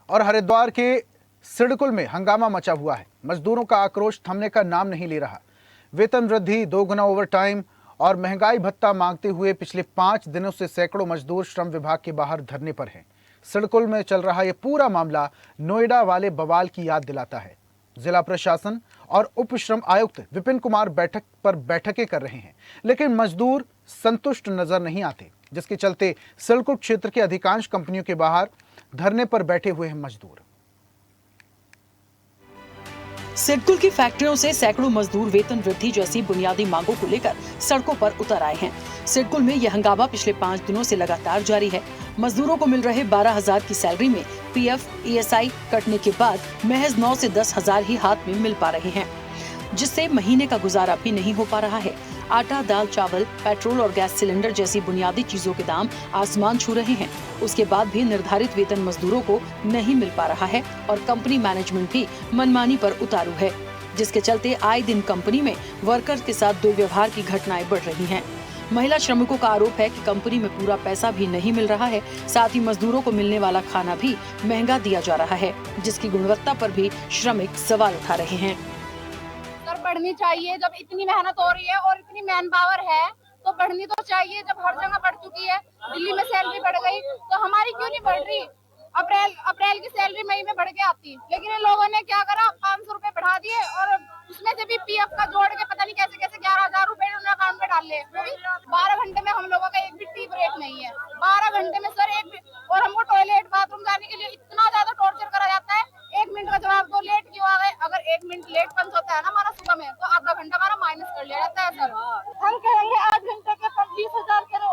और हरिद्वार के सिडकुल में हंगामा मचा हुआ है। मजदूरों का आक्रोश थमने का नाम नहीं ले रहा। वेतन वृद्धि, 2 गुना ओवरटाइम और महंगाई भत्ता मांगते हुए पिछले 5 दिनों से सैकड़ों मजदूर श्रम विभाग के बाहर धरने पर हैं। सिडकुल में चल रहा यह पूरा मामला नोएडा वाले बवाल की याद दिलाता है। जिला प्रशासन और उप श्रम आयुक्त विपिन कुमार बैठक पर बैठकें कर रहे हैं, लेकिन मजदूर संतुष्ट नजर नहीं आते, जिसके चलते सिडकुल क्षेत्र के अधिकांश कंपनियों के बाहर धरने पर बैठे हुए हैं मजदूर। सिडकुल की फैक्ट्रियों से सैकड़ों मजदूर वेतन वृद्धि जैसी बुनियादी मांगों को लेकर सड़कों पर उतर आए हैं। सिडकुल में यह हंगामा पिछले 5 दिनों से लगातार जारी है। मजदूरों को मिल रहे 12,000 की सैलरी में पीएफ, ईएसआई कटने के बाद महज 9 से 10,000 ही हाथ में मिल पा रहे हैं, जिससे महीने का गुजारा भी नहीं हो पा रहा है। आटा, दाल, चावल, पेट्रोल और गैस सिलेंडर जैसी बुनियादी चीजों के दाम आसमान छू रहे हैं। उसके बाद भी निर्धारित वेतन मजदूरों को नहीं मिल पा रहा है और कंपनी मैनेजमेंट भी मनमानी पर उतारू है, जिसके चलते आए दिन कंपनी में वर्कर्स के साथ दुर्व्यवहार की घटनाएं बढ़ रही हैं। महिला श्रमिकों का आरोप है कि कंपनी में पूरा पैसा भी नहीं मिल रहा है, साथ ही मजदूरों को मिलने वाला खाना भी महंगा दिया जा रहा है, जिसकी गुणवत्ता पर भी श्रमिक सवाल उठा रहे हैं। बढ़नी चाहिए। जब इतनी मेहनत हो रही है और इतनी मैन पावर है तो बढ़नी तो चाहिए। जब हर जगह बढ़ चुकी है, दिल्ली में सैलरी बढ़ गई तो हमारी क्यों नहीं बढ़ रही? अप्रैल की सैलरी मई में बढ़ के आती, लेकिन इन लोगों ने क्या करा, 500 रुपए बढ़ा दिए और उसमें से भी पीएफ का जोड़ के पता नहीं कैसे कैसे 11,000 रुपए उन्होंने अकाउंट में डाल लिए। 12 घंटे में हम लोगों का एक भी टी ब्रेक नहीं है। 12 घंटे में सर और हमको टॉयलेट बाथरूम जाने के लिए इतना ज्यादा टॉर्चर करा जाता है। 1 मिनट का जवाब दो, लेट क्यों आ गए? अगर 1 मिनट लेट पंच होता है ना हमारा सुबह में, तो आधा घंटा हमारा माइनस कर लिया जाता है सर। हम कहेंगे 8 घंटे के 20,000 करो,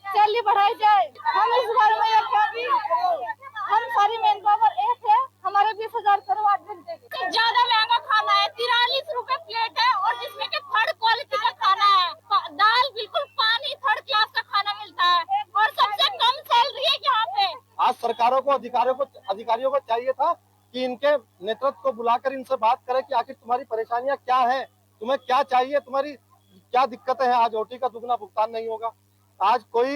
सैलरी बढ़ाई जाए। हम इस बारे में ये कहेंगे, हम सारी मैन पावर एक है, हमारे 20,000 करो 8 घंटे के। ज्यादा महंगा खाना है, 43 रुपए प्लेट है और जिसमें के थर्ड क्वालिटी का खाना है। दाल बिल्कुल पानी, थर्ड क्लास का खाना मिलता है और सबसे कम सैलरी है यहाँ पे। आज सरकारों को, अधिकारियों को चाहिए था कि इनके नेतृत्व को बुलाकर इनसे बात करें कि आखिर तुम्हारी परेशानियां क्या हैं, तुम्हें क्या चाहिए, तुम्हारी क्या दिक्कतें हैं। आज ओटी का दुगना भुगतान नहीं होगा, आज कोई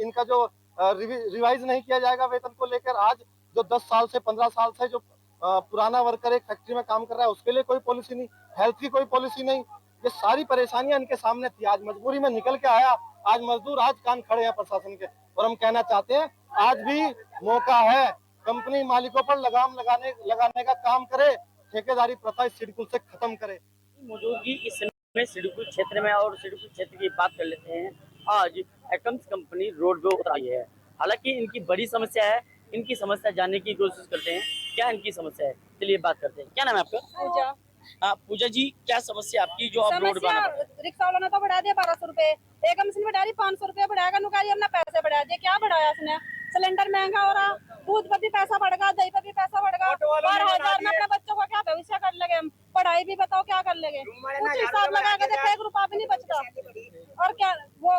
इनका जो रिवाइज नहीं किया जाएगा वेतन को लेकर। आज जो 10 साल से 15 साल से जो पुराना वर्कर एक फैक्ट्री में काम कर रहा है उसके लिए कोई पॉलिसी नहीं, हेल्थ की कोई पॉलिसी नहीं। ये सारी परेशानियां इनके सामने थी, आज मजबूरी में निकल के आया। आज मजदूर आज कान खड़े हैं प्रशासन के, और हम कहना चाहते हैं आज भी मौका है, कंपनी मालिकों पर लगाम लगाने का काम करे, ठेकेदारी प्रथा सिडकुल से खत्म करे। मौजूदगी इस समय सिडकुल क्षेत्र में, और सिडकुल क्षेत्र की बात कर लेते हैं। आज एकम्स कंपनी रोड पे उतर आई है। हालांकि इनकी बड़ी समस्या है, इनकी समस्या जानने की कोशिश करते हैं, क्या इनकी समस्या है, चलिए बात करते हैं। क्या नाम है आपका? पूजा। पूजा जी, क्या समस्या आपकी जो आप रोड पर? रिक्शा वालों ने तो बढ़ा दिया 1200 रुपए, एकम्स ने बढ़ा दी 500 रुपए, बढ़ाएगा नुकारी हमने पैसे बढ़ा दिए। क्या बढ़ाया उसने? सिलेंडर महंगा हो रहा, दूध पर भी पैसा बढ़ गया, दही पर भी पैसा बढ़ गया। 12,000 में अपने बच्चों का क्या भविष्य कर लेंगे हम? पढ़ाई भी बताओ क्या कर लेंगे? कुछ हिसाब लगा के देखो, 1 रुपया भी नहीं बचता। और क्या वो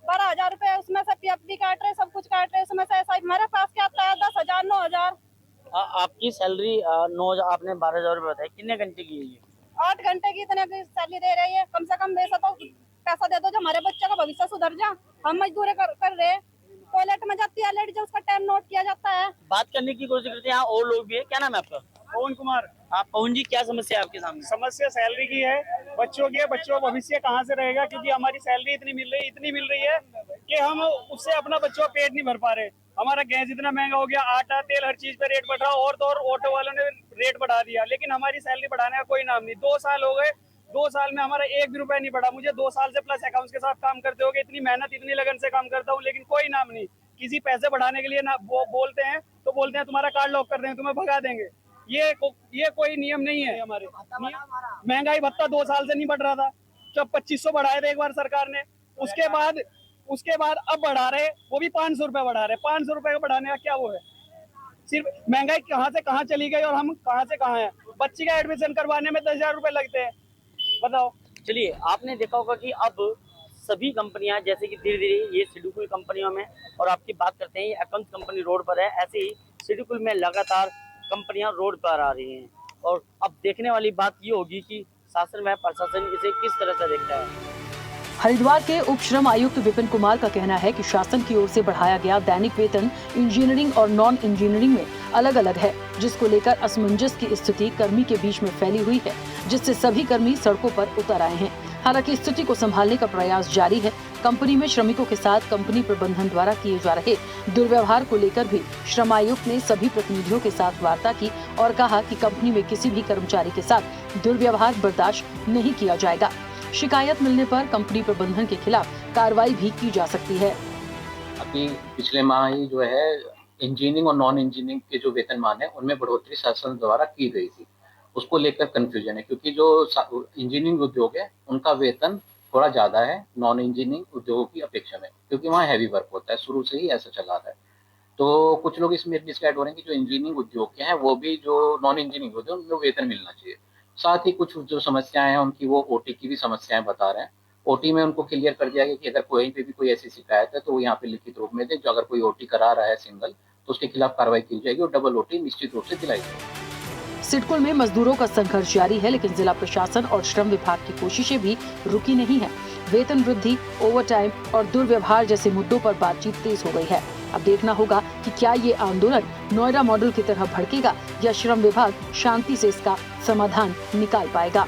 12,000 रुपए उसमें से पीएफ भी काट रहे, सब कुछ काट रहे, उसमें से ऐसा हमारे पास क्या आता है? 10,000, 9,000। आपकी सैलरी 9,000, आपने 12,000 रुपए बताया, कितने घंटे की है ये? 8 घंटे की इतने की सैलरी दे रही है। कम से कम वैसा तो पैसा दे दो जो हमारे बच्चे का भविष्य सुधर जा। हम मजदूरी कर रहे, टॉयलेट में जाती है लेडीज, उसका टाइम नोट किया जाता है। बात करने की कोशिश करते हैं, यहाँ और लोग भी है। क्या नाम है आपका? पवन कुमार। आप पवन जी, क्या समस्या है आपके सामने? समस्या सैलरी की है, बच्चों की है। बच्चों का भविष्य कहाँ से रहेगा, क्योंकि हमारी सैलरी इतनी मिल रही है कि हम उससे अपना बच्चों का पेट नहीं भर पा रहे। हमारा गैस इतना महंगा हो गया, आटा, तेल, हर चीज पे रेट बढ़ रहा। और तो और ऑटो वालों ने रेट बढ़ा दिया, लेकिन हमारी सैलरी बढ़ाने का कोई नाम नहीं। 2 साल हो गए, 2 साल में हमारा 1 भी रुपया नहीं बढ़ा। मुझे 2 साल से प्लस अकाउंट्स के साथ काम करते हो गए, इतनी मेहनत, इतनी लगन से काम करता हूँ, लेकिन कोई नाम नहीं। किसी पैसे बढ़ाने के लिए ना बोलते हैं तो बोलते हैं तुम्हारा कार्ड लॉक कर देंगे, तुम्हें भगा देंगे। ये कोई नियम नहीं है हमारे। महंगाई भत्ता 2 साल से नहीं बढ़ रहा था, जब 2500 बढ़ाए थे एक बार सरकार ने, उसके बाद अब बढ़ा रहे, वो भी 500 रुपए बढ़ा रहे। 500 रुपए का बढ़ाने का क्या वो है? सिर्फ महंगाई कहाँ से कहाँ चली गई और हम कहाँ से कहाँ हैं। बच्ची का एडमिशन करवाने में 10,000 रुपए लगते हैं, बताओ। चलिए, आपने देखा होगा कि अब सभी कंपनियां, जैसे कि धीरे धीरे ये सिडकुल कंपनियों में, और आपकी बात करते हैं ये एकम्स कंपनी रोड पर है, ऐसे ही सिडकुल में लगातार कंपनियां रोड पर आ रही हैं। और अब देखने वाली बात ये होगी कि शासन व प्रशासन इसे किस तरह से देखता है। हरिद्वार के उप श्रम आयुक्त विपिन कुमार का कहना है कि शासन की ओर से बढ़ाया गया दैनिक वेतन इंजीनियरिंग और नॉन इंजीनियरिंग में अलग अलग है, जिसको लेकर असमंजस की स्थिति कर्मी के बीच में फैली हुई है, जिससे सभी कर्मी सड़कों पर उतर आए हैं। हालांकि स्थिति को संभालने का प्रयास जारी है। कंपनी में श्रमिकों के साथ कंपनी प्रबंधन द्वारा किए जा रहे दुर्व्यवहार को लेकर भी श्रम आयुक्त ने सभी प्रतिनिधियों के साथ वार्ता की और कहा कि कंपनी में किसी भी कर्मचारी के साथ दुर्व्यवहार बर्दाश्त नहीं किया जाएगा। शिकायत मिलने पर कंपनी प्रबंधन के खिलाफ कार्रवाई भी की जा सकती है। अभी पिछले माह ही जो है इंजीनियरिंग और नॉन इंजीनियरिंग के जो वेतनमान है उनमें बढ़ोतरी शासन द्वारा की गई थी, उसको लेकर कंफ्यूजन है, क्योंकि जो इंजीनियरिंग उद्योग है उनका वेतन थोड़ा ज़्यादा है नॉन इंजीनियरिंग उद्योगों की अपेक्षा में, क्योंकि वहाँ हैवी वर्क होता है, शुरू से ही ऐसा चला रहा है। तो कुछ लोग इसमें डिसाइड हो रहे हैं कि जो इंजीनियरिंग उद्योग के हैं वो भी जो नॉन इंजीनियरिंग उद्योग उनको वेतन मिलना चाहिए। साथ ही कुछ जो समस्याएं हैं उनकी वो ओटी की भी समस्याएं बता रहे हैं। ओटी में उनको क्लियर कर दिया गया कि अगर कहीं पे भी कोई ऐसी शिकायत है तो वो यहाँ पे लिखित रूप में दे, जो अगर कोई ओटी करा रहा है सिंगल तो उसके खिलाफ कार्रवाई की जाएगी और डबल ओटी निश्चित रूप से दिलाई जाएगी। सिडकुल में मजदूरों का संघर्ष जारी है, लेकिन जिला प्रशासन और श्रम विभाग की कोशिशें भी रुकी नहीं है। वेतन वृद्धि, ओवरटाइम और दुर्व्यवहार जैसे मुद्दों पर बातचीत तेज हो गई है। अब देखना होगा कि क्या ये आंदोलन नोएडा मॉडल की तरह भड़केगा या श्रम विभाग शांति से इसका समाधान निकाल पाएगा।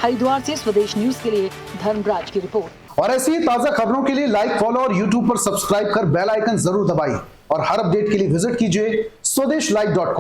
हरिद्वार से स्वदेश न्यूज के लिए धर्मराज की रिपोर्ट। और ऐसी ही ताजा खबरों के लिए लाइक, फॉलो और यूट्यूब पर सब्सक्राइब कर बेल आइकन जरूर दबाइए और हर अपडेट के लिए विजिट कीजिए स्वदेशलाइव.com।